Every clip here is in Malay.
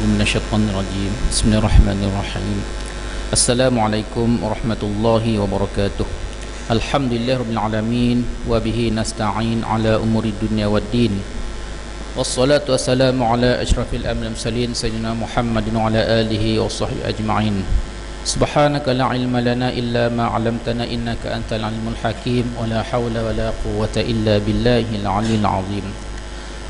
من الشيطان الرجيم بسم الله الرحمن الرحيم السلام عليكم ورحمة الله وبركاته الحمد لله رب العالمين وبه نستعين على أمور الدنيا والدين والصلاة والسلام على أشرف الأنبياء والمرسلين سيدنا محمد وعلى آله وصحبه أجمعين سبحانك لا علم لنا إلا ما علمتنا إنك أنت العليم الحكيم ولا حول ولا قوة إلا بالله العلي العظيم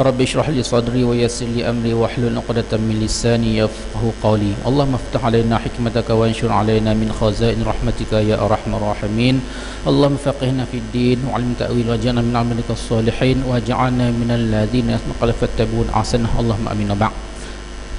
رب اشرح لي صدري ويسر لي أمري واحلل عقدة من لساني يفقهوا قولي اللهم افتح علينا حكمتك وانشر علينا من خزائن رحمتك يا أرحم الراحمين اللهم فقهنا في الدين وعلم تأويل واجعلنا من عملك الصالحين واجعلنا من الذين يتقون فاتبعون أحسنه اللهم آمين بعد.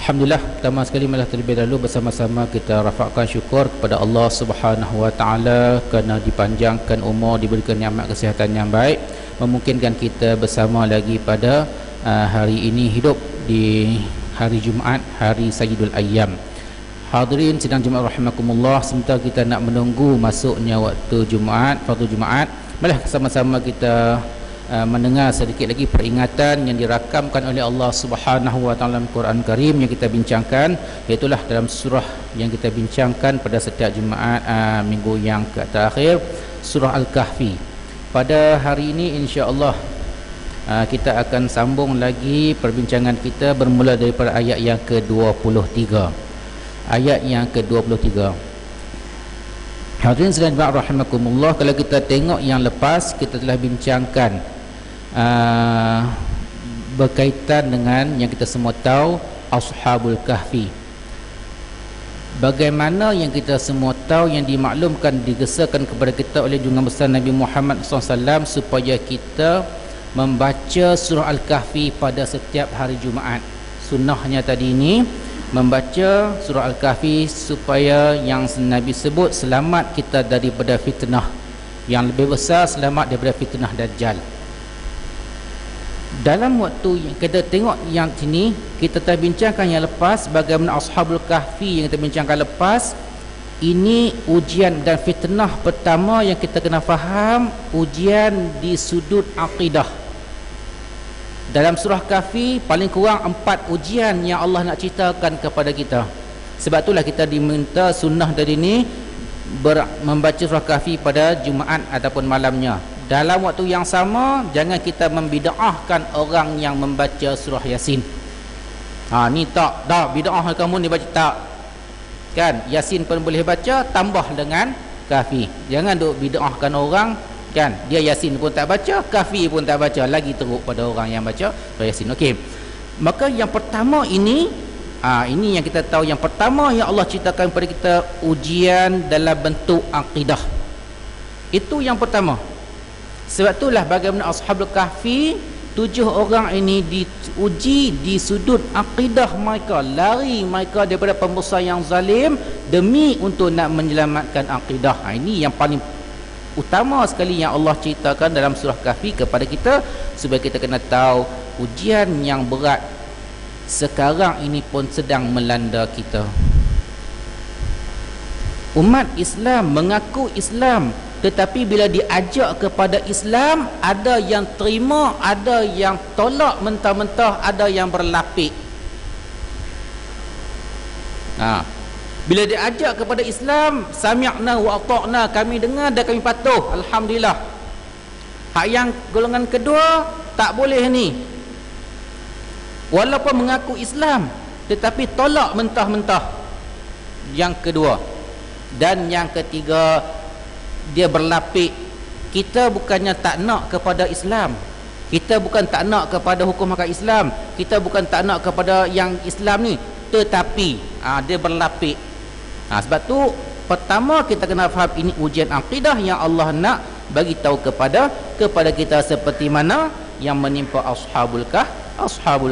Alhamdulillah, pertama sekali malah terlebih dahulu bersama-sama kita rafakkan syukur kepada Allah Subhanahu Wa Taala kerana dipanjangkan umur, diberikan nikmat kesihatan yang baik, memungkinkan kita bersama lagi pada hari ini hidup di hari Jumaat, hari Sayyidul Ayyam. Hadirin sidang Jumaat rahimakumullah, sementara kita nak menunggu masuknya waktu Jumaat, fardu Jumaat, malah sama-sama kita mendengar sedikit lagi peringatan yang dirakamkan oleh Allah Subhanahu Wa Taala dalam Quran Karim yang kita bincangkan, iaitu dalam surah yang kita bincangkan pada setiap Jumaat minggu yang terakhir, surah Al-Kahfi. Pada hari ini insya-Allah kita akan sambung lagi perbincangan kita bermula daripada ayat yang ke-23. Ayat yang ke-23. Hadirin sekalian rahimakumullah, kalau kita tengok yang lepas kita telah bincangkan berkaitan dengan yang kita semua tahu, Ashabul Kahfi. Bagaimana yang kita semua tahu, yang dimaklumkan, digesakan kepada kita oleh junjungan besar Nabi Muhammad SAW supaya kita membaca surah Al-Kahfi pada setiap hari Jumaat. Sunnahnya tadi ini membaca surah Al-Kahfi supaya yang Nabi sebut selamat kita daripada fitnah yang lebih besar, selamat daripada fitnah Dajjal. Dalam waktu yang kita tengok yang sini, kita telah bincangkan yang lepas bagaimana Ashabul Kahfi yang kita bincangkan lepas. Ini ujian dan fitnah pertama yang kita kena faham, ujian di sudut akidah. Dalam surah Kahfi paling kurang 4 ujian yang Allah nak ceritakan kepada kita. Sebab itulah kita diminta sunnah dari ini membaca surah Kahfi pada Jumaat ataupun malamnya. Dalam waktu yang sama, jangan kita membida'ahkan orang yang membaca surah Yasin. Ni tak, dah bida'ah kamu ni baca tak. Kan, Yasin pun boleh baca, tambah dengan Kahfi. Jangan duk bida'ahkan orang, kan, dia Yasin pun tak baca, Kahfi pun tak baca, lagi teruk pada orang yang baca surah Yasin. Okey. Maka yang pertama ini yang kita tahu, yang pertama yang Allah ceritakan kepada kita, ujian dalam bentuk akidah. Itu yang pertama. Sebab itulah bagaimana Ashabul Kahfi, 7 orang ini diuji di sudut akidah mereka, lari mereka daripada pembesar yang zalim demi untuk nak menyelamatkan akidah. Ini yang paling utama sekali yang Allah ceritakan dalam surah Kahfi kepada kita, supaya kita kena tahu ujian yang berat sekarang ini pun sedang melanda kita. Umat Islam mengaku Islam, tetapi bila diajak kepada Islam, ada yang terima, ada yang tolak mentah-mentah, ada yang berlapik. Bila diajak kepada Islam, sami'na wa ata'na, kami dengar dan kami patuh, alhamdulillah. Hak yang golongan kedua tak boleh ni, walaupun mengaku Islam tetapi tolak mentah-mentah. Yang kedua. Dan yang ketiga, dia berlapik. Kita bukannya tak nak kepada Islam, kita bukan tak nak kepada hukum hakam Islam, kita bukan tak nak kepada yang Islam ni, tetapi dia berlapik. Sebab tu pertama kita kena faham, ini ujian akidah yang Allah nak bagi tahu kepada kita, seperti mana yang menimpa Ashabul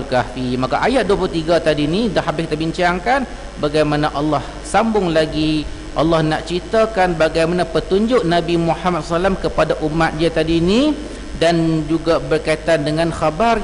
Kahfi. Maka ayat 23 tadi ni dah habis kita bincangkan bagaimana Allah sambung lagi. Allah nak ceritakan bagaimana petunjuk Nabi Muhammad SAW kepada umat dia tadi ni, dan juga berkaitan dengan khabar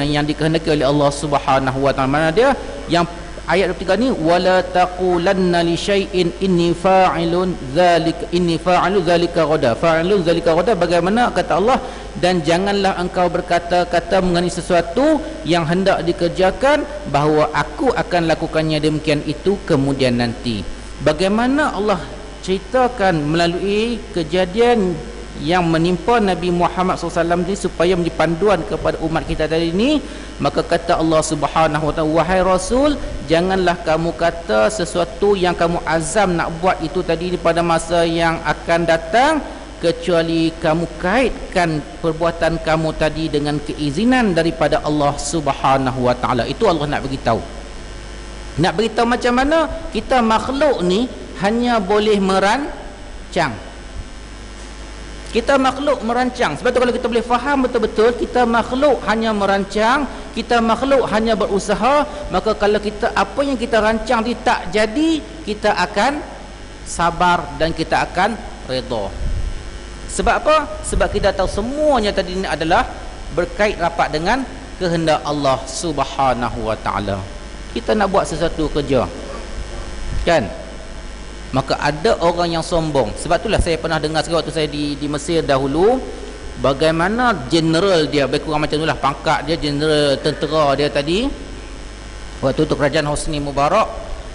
yang dikehendaki oleh Allah Subhanahu Wa Taala. Mana dia yang ayat 23 ni, wala taqulanna li syai'in inni fa'ilun dzalika ghada. Bagaimana kata Allah, dan janganlah engkau berkata-kata mengenai sesuatu yang hendak dikerjakan bahawa aku akan lakukannya demikian itu kemudian nanti. Bagaimana Allah ceritakan melalui kejadian yang menimpa Nabi Muhammad SAW ini supaya menjadi panduan kepada umat kita tadi ini. Maka kata Allah Subhanahu wa ta'ala, wahai Rasul, janganlah kamu kata sesuatu yang kamu azam nak buat itu tadi pada masa yang akan datang, kecuali kamu kaitkan perbuatan kamu tadi dengan keizinan daripada Allah Subhanahu wa ta'ala. Itu Allah nak beritahu. Nak beritahu macam mana kita makhluk ni hanya boleh merancang. Kita makhluk merancang. Sebab tu kalau kita boleh faham betul-betul, kita makhluk hanya merancang, kita makhluk hanya berusaha, maka kalau kita apa yang kita rancang ni tak jadi, kita akan sabar dan kita akan redha. Sebab apa? Sebab kita tahu semuanya tadi ini adalah berkait rapat dengan kehendak Allah Subhanahu wa ta'ala. Kita nak buat sesuatu kerja, kan? Maka ada orang yang sombong. Sebab itulah saya pernah dengar sekali waktu saya di Mesir dahulu, bagaimana general dia, lebih kurang macam itulah pangkat dia, general tentera dia tadi. Waktu itu kerajaan Hosni Mubarak,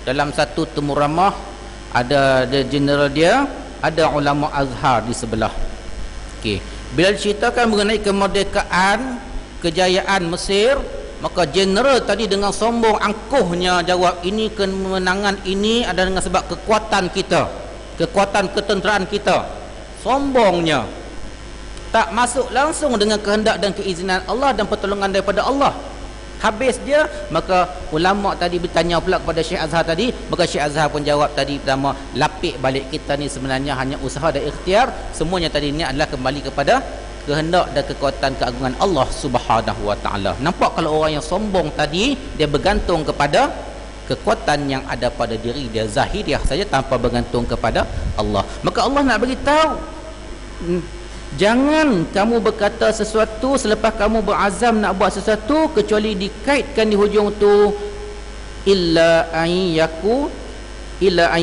dalam satu temu ramah ada general dia, ada ulama Azhar di sebelah. Okey, bila diceritakan mengenai kemerdekaan, kejayaan Mesir, maka general tadi dengan sombong angkuhnya jawab, ini kemenangan ini adalah dengan sebab kekuatan kita, kekuatan ketenteraan kita. Sombongnya, tak masuk langsung dengan kehendak dan keizinan Allah dan pertolongan daripada Allah. Habis dia, maka ulama tadi bertanya pula kepada Syekh Azhar tadi, maka Syekh Azhar pun jawab tadi pertama, lapik balik kita ni sebenarnya hanya usaha dan ikhtiar, semuanya tadi ni adalah kembali kepada kehendak dan kekuatan keagungan Allah Subhanahu wa ta'ala. Nampak kalau orang yang sombong tadi, dia bergantung kepada kekuatan yang ada pada diri dia, zahiriah saja tanpa bergantung kepada Allah. Maka Allah nak beritahu, jangan kamu berkata sesuatu selepas kamu berazam nak buat sesuatu, kecuali dikaitkan di hujung tu illa an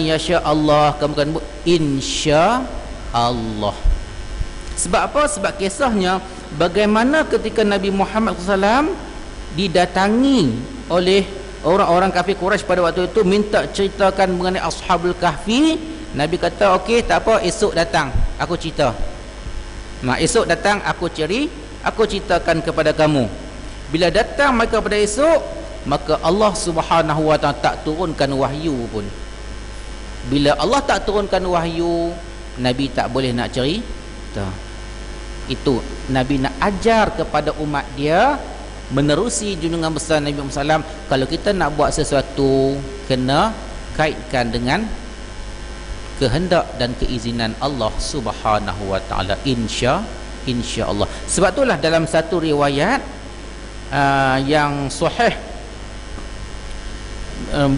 yasha Allah, kamu kan insya Allah. Sebab apa? Sebab kisahnya bagaimana ketika Nabi Muhammad SAW didatangi oleh orang-orang kafir Quraisy pada waktu itu, minta ceritakan mengenai Ashabul Kahfi. Nabi kata, okey, tak apa, esok datang aku cerita. Esok datang aku ceritakan kepada kamu. Bila datang mereka pada esok, maka Allah Subhanahu wa ta'ala tak turunkan wahyu pun. Bila Allah tak turunkan wahyu, Nabi tak boleh nak cerita. Itu Nabi nak ajar kepada umat dia, menerusi junjungan besar Nabi Muhammad SAW, kalau kita nak buat sesuatu kena kaitkan dengan kehendak dan keizinan Allah Subhanahu wa ta'ala, insya Allah. Sebab itulah dalam satu riwayat yang sahih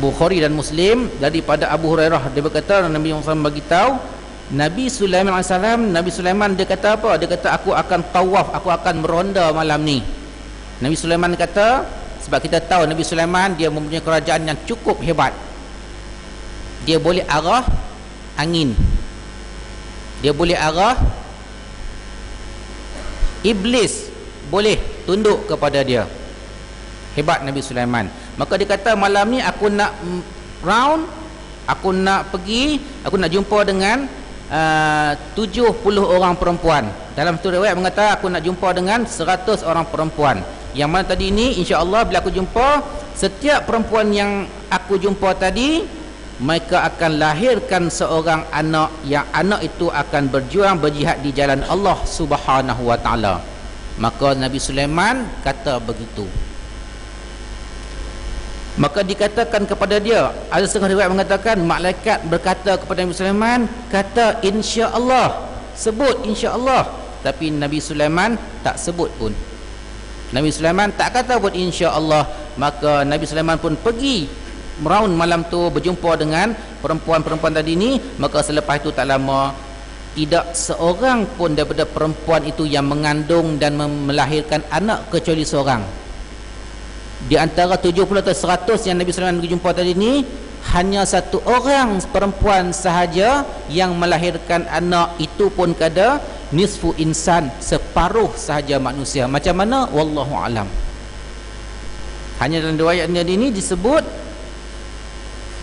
Bukhari dan Muslim daripada Abu Hurairah, dia berkata Nabi Muhammad SAW beritahu, Nabi Sulaiman AS, Nabi Sulaiman dia kata apa? Dia kata aku akan tawaf, aku akan meronda malam ni. Nabi Sulaiman kata, sebab kita tahu Nabi Sulaiman dia mempunyai kerajaan yang cukup hebat. Dia boleh arah angin, dia boleh arah iblis, boleh tunduk kepada dia. Hebat Nabi Sulaiman. Maka dia kata malam ni aku nak round, aku nak pergi, aku nak jumpa dengan 70 orang perempuan. Dalam satu riwayat mengatakan aku nak jumpa dengan 100 orang perempuan. Yang mana tadi ini insya-Allah bila aku jumpa, setiap perempuan yang aku jumpa tadi, mereka akan lahirkan seorang anak, yang anak itu akan berjuang berjihad di jalan Allah Subhanahu wa ta'ala. Maka Nabi Sulaiman kata begitu. Maka dikatakan kepada dia, ada setengah riwayat mengatakan malaikat berkata kepada Nabi Sulaiman, kata insya-Allah, sebut insya-Allah. Tapi Nabi Sulaiman tak sebut pun. Nabi Sulaiman tak kata buat insya-Allah. Maka Nabi Sulaiman pun pergi meraun malam tu, berjumpa dengan perempuan-perempuan tadi ni. Maka selepas itu tak lama, tidak seorang pun daripada perempuan itu yang mengandung dan melahirkan anak kecuali seorang. Di antara 70 atau 100 yang Nabi SAW jumpa tadi ni, hanya satu orang perempuan sahaja yang melahirkan anak, itu pun kada nisfu insan, separuh sahaja manusia. Macam mana? Wallahu alam. Hanya dalam riwayat ini disebut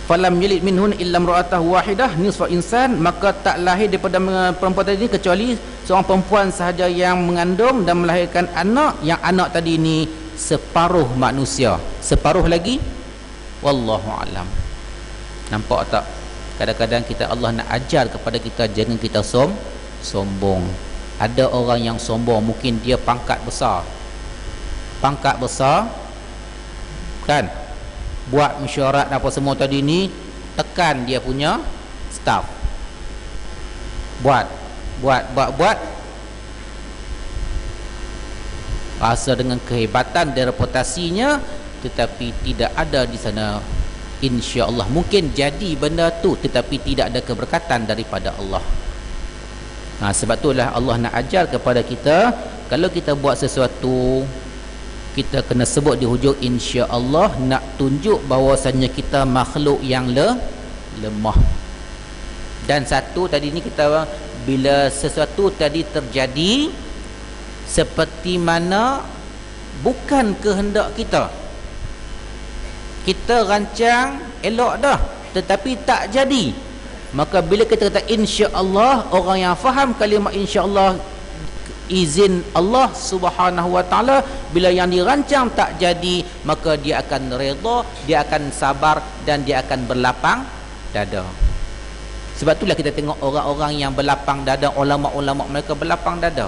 falam yalid minhun illa imra'atahu wahidah nisfu insan, maka tak lahir daripada perempuan tadi kecuali seorang perempuan sahaja yang mengandung dan melahirkan anak, yang anak tadi ini separuh manusia. Separuh lagi, wallahu alam. Nampak tak? Kadang-kadang kita, Allah nak ajar kepada kita, jangan kita sombong. Ada orang yang sombong, mungkin dia pangkat besar kan, buat mesyuarat apa semua tadi ni, tekan dia punya staff, buat rasa dengan kehebatan dan reputasinya, tetapi tidak ada di sana insya-Allah. Mungkin jadi benda tu, tetapi tidak ada keberkatan daripada Allah. Sebab itulah Allah nak ajar kepada kita, kalau kita buat sesuatu, kita kena sebut di hujung insya-Allah, nak tunjuk bahawasanya kita makhluk yang lemah. Dan satu tadi ni, kita bila sesuatu tadi terjadi seperti mana bukan kehendak kita, kita rancang elok dah tetapi tak jadi, maka bila kita kata insya-Allah, orang yang faham kalimah insya-Allah, izin Allah Subhanahu wa taala, bila yang dirancang tak jadi, maka dia akan redha, dia akan sabar, dan dia akan berlapang dada. Sebab itulah kita tengok orang-orang yang berlapang dada, ulama-ulama mereka berlapang dada.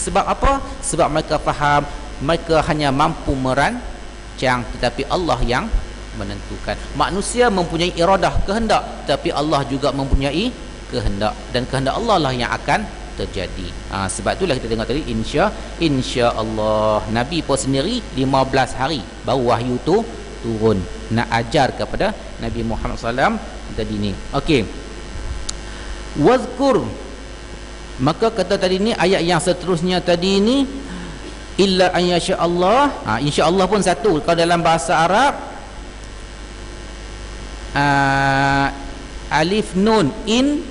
Sebab apa? Sebab mereka faham mereka hanya mampu merancang, tetapi Allah yang menentukan. Manusia mempunyai iradah, kehendak, tapi Allah juga mempunyai kehendak, dan kehendak Allah lah yang akan terjadi. Sebab itulah kita tengok tadi insya Allah. Nabi pun sendiri 15 hari baru wahyu tu turun, nak ajar kepada Nabi Muhammad SAW tadi ni. Okey, wazkur, maka kata tadi ni, ayat yang seterusnya tadi ni, illa an yasha Allah. Insya Allah pun satu, kalau dalam bahasa Arab alif nun in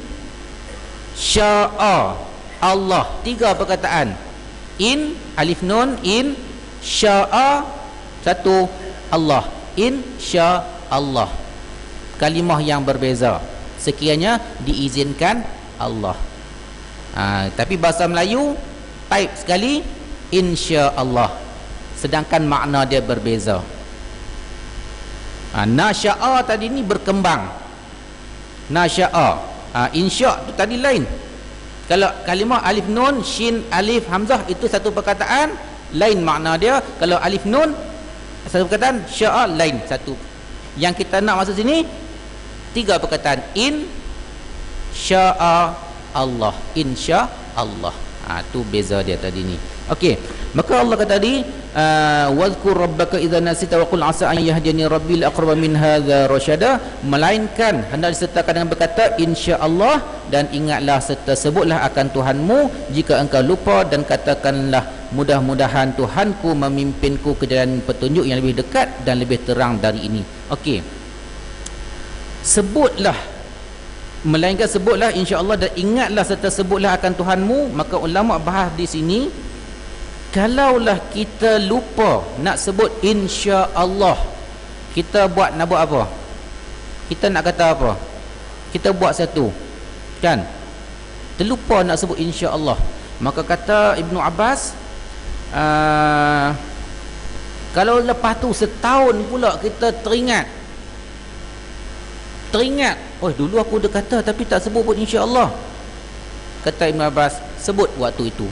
sya'a Allah, 3 perkataan. In, alif nun, in, sya'a, satu, Allah, in sya Allah. Kalimah yang berbeza, sekiranya diizinkan Allah. Tapi bahasa Melayu type sekali insya Allah, sedangkan makna dia berbeza. Nasya'a tadi ni berkembang, nasya'a. Insya tu tadi lain. Kalau kalimah alif nun shin alif hamzah, itu satu perkataan, lain makna dia. Kalau alif nun satu perkataan, sya'a lain satu. Yang kita nak masuk sini 3 perkataan, in sya'a Allah, insya Allah. Tu beza dia tadi ni. Okey, maka Allah kata tadi wazkur rabbaka idza nasita wa qul asa an yahdini rabbi la aqrab min hadza rasyada, melainkan hendak disertakan dengan berkata insya-Allah, dan ingatlah serta sebutlah akan Tuhanmu jika engkau lupa, dan katakanlah mudah-mudahan Tuhanku memimpinku ke jalan petunjuk yang lebih dekat dan lebih terang dari ini. Okey, sebutlah, melainkan sebutlah insya-Allah, dan ingatlah serta sebutlah akan Tuhanmu. Maka ulama bahas di sini, kalaulah kita lupa nak sebut insya-Allah, kita nak buat apa? Kita nak kata apa? Kita buat satu, kan? Terlupa nak sebut insya-Allah. Maka kata Ibnu Abbas, kalau lepas tu setahun pula kita teringat, oh dulu aku dah kata tapi tak sebut pun insya-Allah. Kata Ibn Abbas, sebut waktu itu.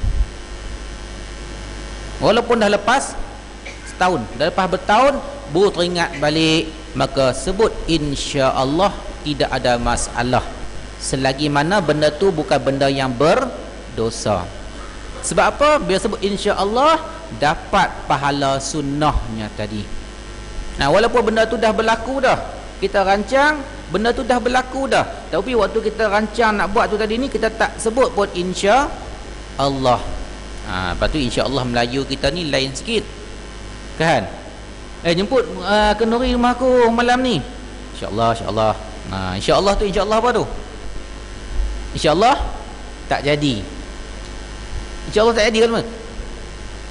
Walaupun dah lepas setahun, dah lepas bertahun, baru teringat balik, maka sebut insya-Allah, tidak ada masalah, selagi mana benda tu bukan benda yang berdosa. Sebab apa? Bila sebut insya-Allah, dapat pahala sunnahnya tadi. Walaupun benda tu dah berlaku dah, kita rancang, benda tu dah berlaku dah, tapi waktu kita rancang nak buat tu tadi ni, kita tak sebut pun insya-Allah. Lepas tu insya-Allah Melayu kita ni lain sikit, kan? Jemput kenduri rumah aku malam ni. InsyaAllah, insyaAllah. InsyaAllah tu insyaAllah apa tu? InsyaAllah tak jadi. InsyaAllah tak jadi kan?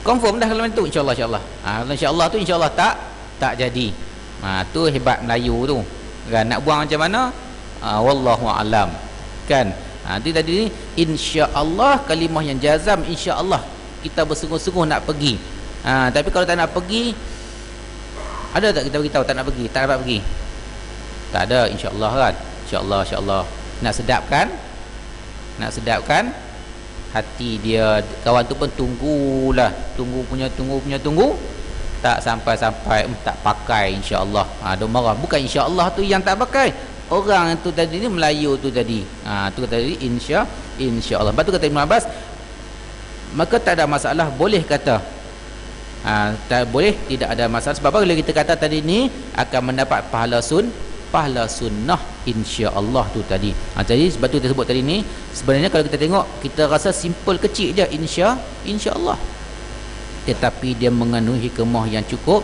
Confirm dah kalau macam tu, insyaAllah, insyaAllah. InsyaAllah tu insyaAllah tak jadi. Tu hebat Melayu tu. Kan nak buang macam mana? Wallahu alam. Kan? Itu tadi ni insya-Allah, kalimah yang jazam, insya-Allah kita bersungguh-sungguh nak pergi. Tapi kalau tak nak pergi, ada tak kita beritahu tak nak pergi, tak dapat pergi? Tak ada, insya-Allah kan. Insya-Allah, insya-Allah. Nak sedapkan? Nak sedapkan hati dia, kawan tu pun tunggulah, tunggu tak sampai-sampai, tak pakai, insya-Allah. Dia marah. Bukan insya-Allah tu yang tak pakai, orang tu tadi ni Melayu tu tadi. Tu kata tadi insya-Allah. Lepas tu kata Ibn Abbas, maka tak ada masalah, boleh kata. Tak boleh, tidak ada masalah. Sebab apa? Kalau kita kata tadi ni akan mendapat pahala sunnah insya-Allah tu tadi. Jadi sebab tu kita sebut tadi ni, sebenarnya kalau kita tengok, kita rasa simple kecil je insya-Allah. Tetapi dia mengandung hikmah yang cukup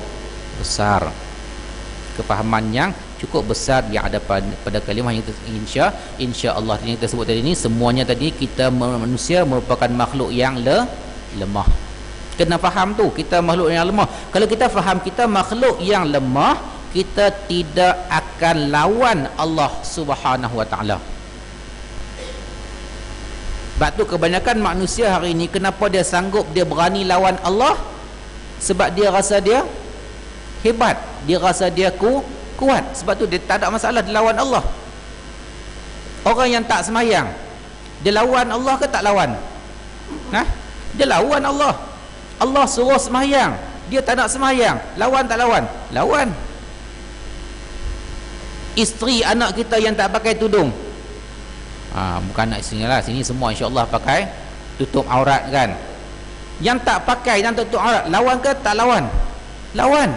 besar, kefahaman yang cukup besar yang ada pada kalimah yang insya-Allah yang kita sebut tadi ni. Semuanya tadi kita manusia merupakan makhluk yang lemah. Kena faham tu, kita makhluk yang lemah. Kalau kita faham kita makhluk yang lemah, kita tidak akan lawan Allah Subhanahu wa taala. Sebab tu kebanyakan manusia hari ini, kenapa dia sanggup, dia berani lawan Allah? Sebab dia rasa dia hebat, dia rasa dia kuat. Sebab tu dia tak ada masalah dia lawan Allah. Orang yang tak semayang, dia lawan Allah ke tak lawan? Dia lawan Allah. Allah suruh semayang, dia tak nak semayang. Lawan tak lawan? Lawan. Isteri anak kita yang tak pakai tudung, bukan anak isteri lah, sini semua insya-Allah pakai tutup aurat kan. Yang tak pakai dan tutup aurat, lawan ke tak lawan? Lawan.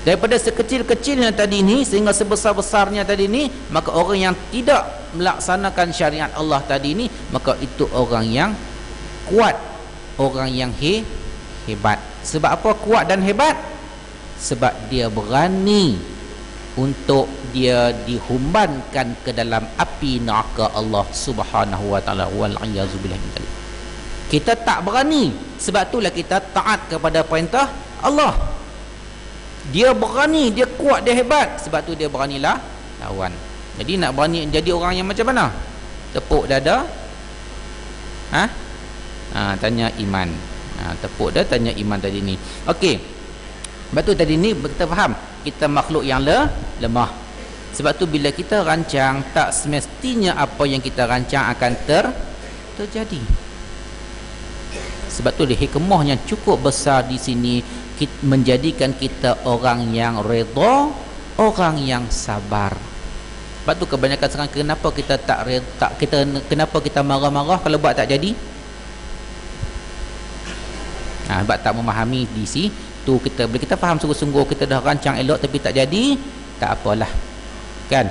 Daripada sekecil-kecilnya tadi ni sehingga sebesar-besarnya tadi ni, maka orang yang tidak melaksanakan syariat Allah tadi ni, maka itu orang yang kuat, orang yang hebat. Sebab apa kuat dan hebat? Sebab dia berani untuk dia dihumbankan ke dalam api neraka Allah Subhanahu wa taala, wal a'yazu billah min dzalik. Kita tak berani, sebab itulah kita taat kepada perintah Allah. Dia berani, dia kuat, dia hebat, sebab tu dia beranilah lawan. Jadi nak berani jadi orang yang macam mana? Tepuk dada, tanya iman. Tepuk dada, tanya iman tadi ni. Okey. Sebab tu tadi ni kita faham kita makhluk yang lemah. Sebab tu bila kita rancang, tak semestinya apa yang kita rancang akan terjadi. Sebab tu hikmah yang cukup besar di sini, menjadikan kita orang yang redha, orang yang sabar. Sebab tu kebanyakan sekarang kenapa kita kenapa kita marah-marah kalau buat tak jadi? Sebab tak memahami di sini tu. Bila kita faham sungguh-sungguh, kita dah rancang elok tapi tak jadi, tak apalah kan.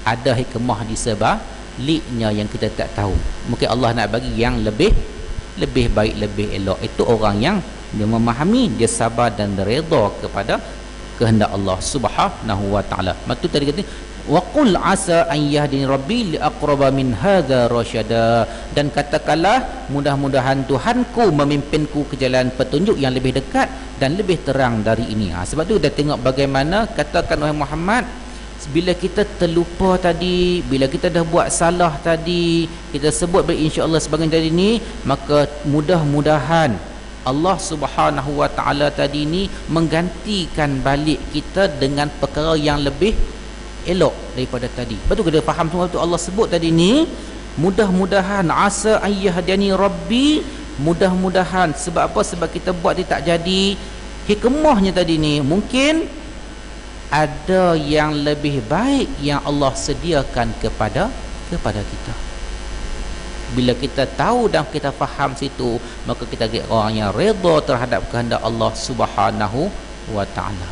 Ada hikmah di sebaliknya yang kita tak tahu. Mungkin Allah nak bagi yang lebih baik, lebih elok. Itu orang yang dia memahami, dia sabar dan redha kepada kehendak Allah Subhanahu wa taala. Maksud tadi kata wa qul asa an yahdini rabbi li aqraba min hadza rasyada, dan katakanlah mudah-mudahan Tuhanku memimpinku ke jalan petunjuk yang lebih dekat dan lebih terang dari ini. Sebab tu kita tengok bagaimana katakan wahai Muhammad, bila kita terlupa tadi, bila kita dah buat salah tadi, kita sebut insya-Allah sebagai tadi ni, maka mudah-mudahan Allah Subhanahu wa taala tadi ni menggantikan balik kita dengan perkara yang lebih elok daripada tadi. Betul kita faham semua tu Allah sebut tadi ni, mudah-mudahan asa ayyahdani rabbi, mudah-mudahan. Sebab apa? Sebab kita buat dia tak jadi. Hikmahnya tadi ni, mungkin ada yang lebih baik yang Allah sediakan kepada kita. Bila kita tahu dan kita faham situ, maka kita jadi orang yang redha terhadap kehendak Allah Subhanahu wa taala.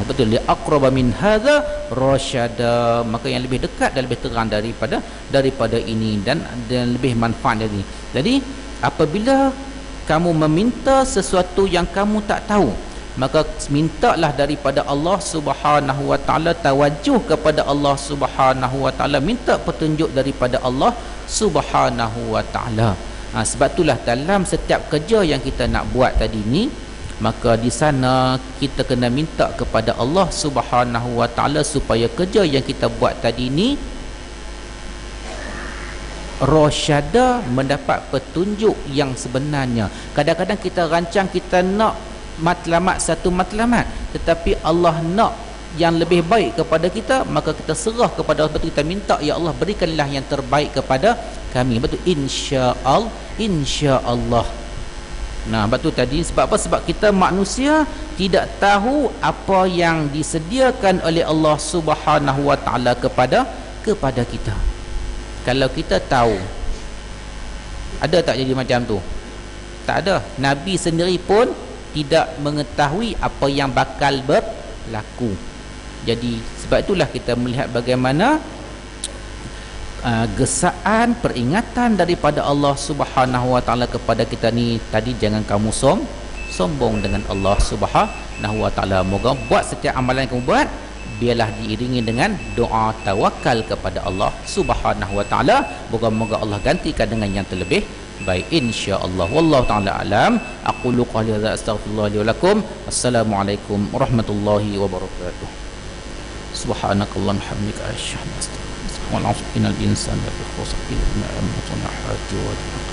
Betul, li aqraba min hadza rasyada, maka yang lebih dekat dan lebih terang daripada ini dan lebih manfaat dari. Jadi apabila kamu meminta sesuatu yang kamu tak tahu, maka mintalah daripada Allah Subhanahu wa taala, tawajuh kepada Allah Subhanahu wa taala, minta petunjuk daripada Allah Subhanahu wa taala. Sebab itulah dalam setiap kerja yang kita nak buat tadi ni, maka di sana kita kena minta kepada Allah Subhanahu wa taala supaya kerja yang kita buat tadi ni rosyada, mendapat petunjuk yang sebenarnya. Kadang-kadang kita rancang kita nak matlamat satu matlamat, tetapi Allah nak yang lebih baik kepada kita, maka kita serah kepada Allah, betul kita minta, ya Allah berikanlah yang terbaik kepada kami, betul, insya-Allah, insya-Allah. Nah, betul tadi, sebab apa? Sebab kita manusia tidak tahu apa yang disediakan oleh Allah Subhanahu wa taala kepada kita. Kalau kita tahu, ada tak jadi macam tu? Tak ada. Nabi sendiri pun tidak mengetahui apa yang bakal berlaku. Jadi sebab itulah kita melihat bagaimana gesaan peringatan daripada Allah Subhanahu wa taala kepada kita ni tadi, jangan kamu sombong dengan Allah Subhanahu wa taala. Moga buat setiap amalan yang kamu buat, biarlah diiringi dengan doa tawakal kepada Allah Subhanahu wa taala. Moga-moga Allah gantikan dengan yang terlebih baik, insya-Allah. Wallahu taala alam. Aqulu qali hadza, astaghfirullah li wa lakum. Assalamualaikum warahmatullahi wabarakatuh. Subhanakallahumma wa bihamdika, asyhadu an la ilaha illa anta, astaghfiruka wa atubu ilaik.